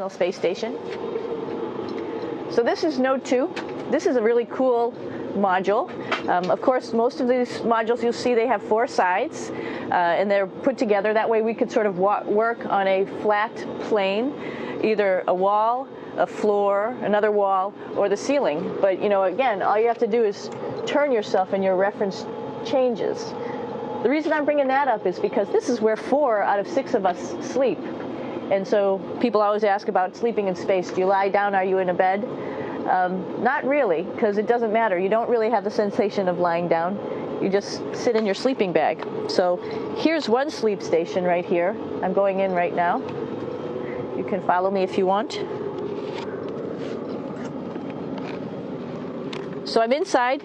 International Space Station. So this is Node 2. This is a really cool module. Of course, most of these modules you'll see they have 4 sides, and they're put together. That way we could sort of work on a flat plane, either a wall, a floor, another wall, or the ceiling. But, you know, again, all you have to do is turn yourself and your reference changes. The reason I'm bringing that up is because this is where 4 out of 6 of us sleep. And so people always ask about sleeping in space. Do you lie down? Are you in a bed? Not really, because it doesn't matter. You don't really have the sensation of lying down. You just sit in your sleeping bag. So here's one sleep station right here. I'm going in right now. You can follow me if you want. So I'm inside.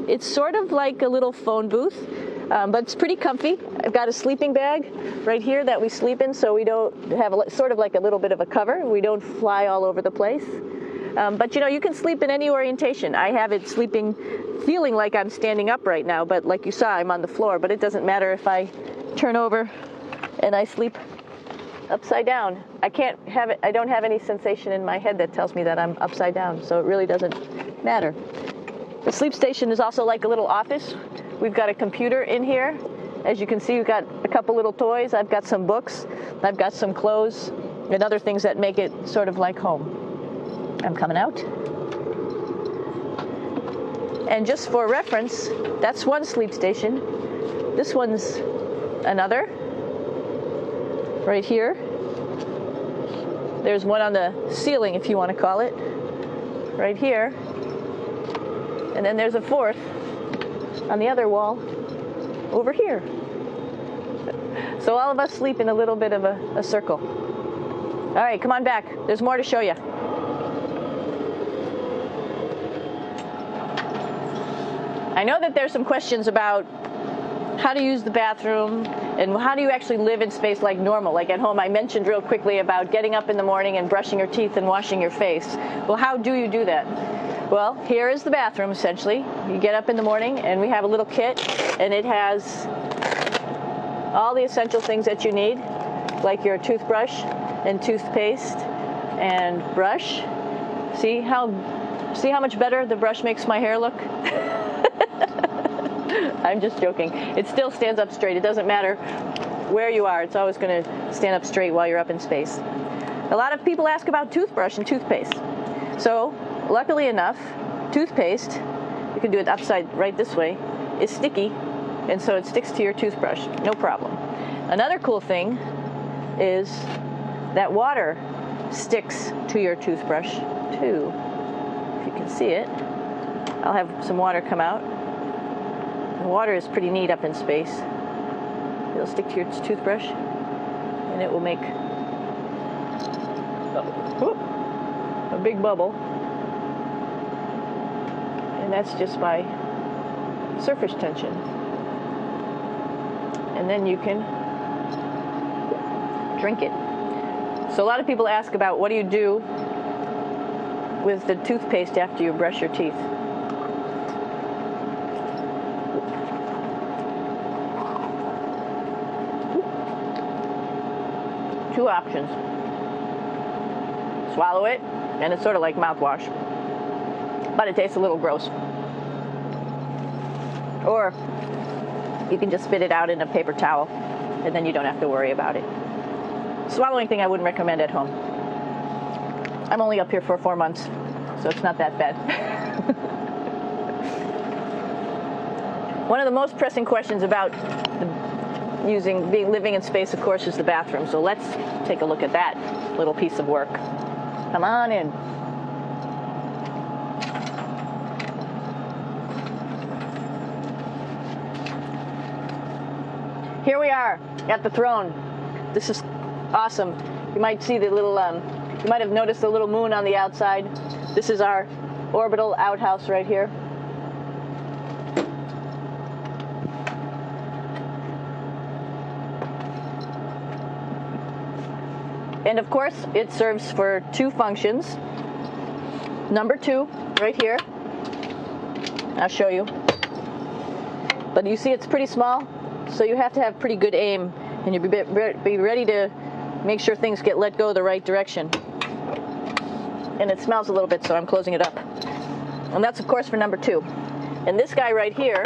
It's sort of like a little phone booth, but it's pretty comfy. I've got a sleeping bag right here that we sleep in, so we don't have sort of like a little bit of a cover. We don't fly all over the place. But you know, you can sleep in any orientation. I have it sleeping, feeling like I'm standing up right now, but like you saw, I'm on the floor. But it doesn't matter if I turn over and I sleep upside down. I don't have any sensation in my head that tells me that I'm upside down, so it really doesn't matter. The sleep station is also like a little office. We've got a computer in here. As you can see, we've got a couple little toys. I've got some books. I've got some clothes and other things that make it sort of like home. I'm coming out. And just for reference, that's one sleep station. This one's another. Right here. There's one on the ceiling, if you want to call it. Right here. And then there's a 4th on the other wall over here. So all of us sleep in a little bit of a circle. All right, come on back. There's more to show you. I know that there's some questions about how to use the bathroom and how do you actually live in space like normal, like at home. I mentioned real quickly about getting up in the morning and brushing your teeth and washing your face. Well, how do you do that? Well, here is the bathroom, essentially. You get up in the morning, and we have a little kit, and it has all the essential things that you need, like your toothbrush and toothpaste and brush. See how much better the brush makes my hair look? I'm just joking. It still stands up straight. It doesn't matter where you are. It's always going to stand up straight while you're up in space. A lot of people ask about toothbrush and toothpaste. So, luckily enough, toothpaste, you can do it upside right this way, is sticky, and so it sticks to your toothbrush. No problem. Another cool thing is that water sticks to your toothbrush, too. If you can see it. I'll have some water come out. The water is pretty neat up in space. It'll stick to your toothbrush, and it will make a big bubble. And that's just by surface tension. And then you can drink it. So a lot of people ask about what do you do with the toothpaste after you brush your teeth. Two options. Swallow it, and it's sort of like mouthwash, but it tastes a little gross. Or you can just spit it out in a paper towel, and then you don't have to worry about it. Swallowing thing I wouldn't recommend at home. I'm only up here for 4 months, so it's not that bad. One of the most pressing questions about living in space, of course, is the bathroom. So let's take a look at that little piece of work. Come on in. Here we are at the throne. This is awesome. You might see the little, you might have noticed the little moon on the outside. This is our orbital outhouse right here. And of course, it serves for 2 functions. Number 2, right here. I'll show you. But you see it's pretty small, so you have to have pretty good aim, and you be ready to make sure things get let go the right direction. And it smells a little bit, so I'm closing it up. And that's, of course, for number 2. And this guy right here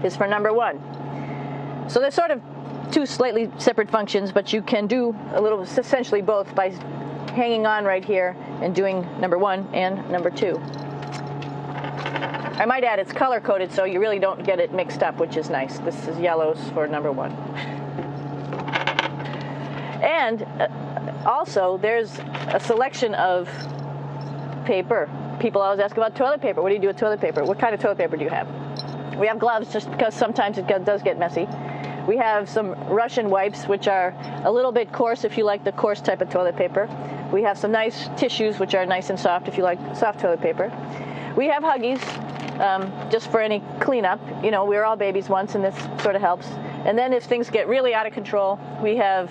is for number 1. So there's sort of 2 slightly separate functions, but you can do a little, essentially both, by hanging on right here and doing number 1 and number 2. I might add it's color-coded, so you really don't get it mixed up, which is nice. This is yellows for number 1. And also, there's a selection of paper. People always ask about toilet paper. What do you do with toilet paper? What kind of toilet paper do you have? We have gloves, just because sometimes it does get messy. We have some Russian wipes, which are a little bit coarse if you like the coarse type of toilet paper. We have some nice tissues, which are nice and soft if you like soft toilet paper. We have Huggies, just for any cleanup. You know, we were all babies once, and this sort of helps. And then if things get really out of control, we have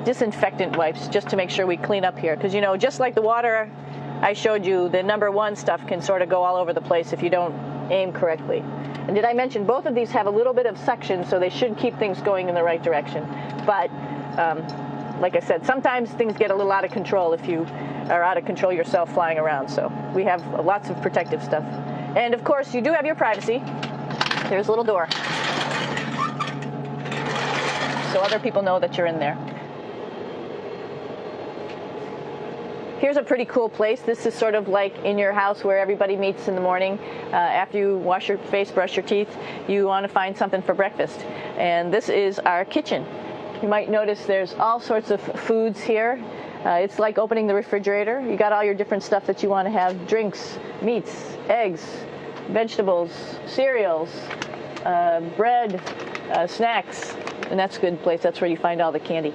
disinfectant wipes, just to make sure we clean up here. Because, you know, just like the water I showed you, the number 1 stuff can sort of go all over the place if you don't aim correctly. And did I mention both of these have a little bit of suction, so they should keep things going in the right direction. But like I said, sometimes things get a little out of control if you are out of control yourself flying around. So we have lots of protective stuff. And of course, you do have your privacy. There's a little door, so other people know that you're in there. Here's a pretty cool place. This is sort of like in your house where everybody meets in the morning. After you wash your face, brush your teeth, you want to find something for breakfast. And this is our kitchen. You might notice there's all sorts of foods here. It's like opening the refrigerator. You got all your different stuff that you want to have: drinks, meats, eggs, vegetables, cereals, bread, snacks. And that's a good place. That's where you find all the candy.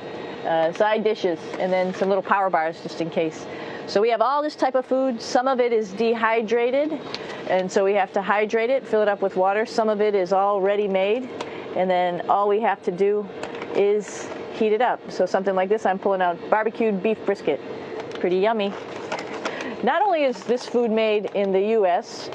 Side dishes, and then some little power bars just in case. So we have all this type of food. Some of it is dehydrated, and so we have to hydrate it, fill it up with water. Some of it is all ready-made, and then all we have to do is heat it up. So something like this, I'm pulling out barbecued beef brisket. Pretty yummy. Not only is this food made in the U.S.,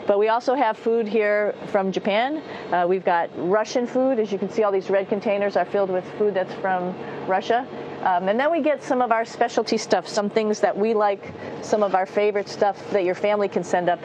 but we also have food here from Japan. We've got Russian food. As you can see, all these red containers are filled with food that's from Russia. And then we get some of our specialty stuff, some things that we like, some of our favorite stuff that your family can send up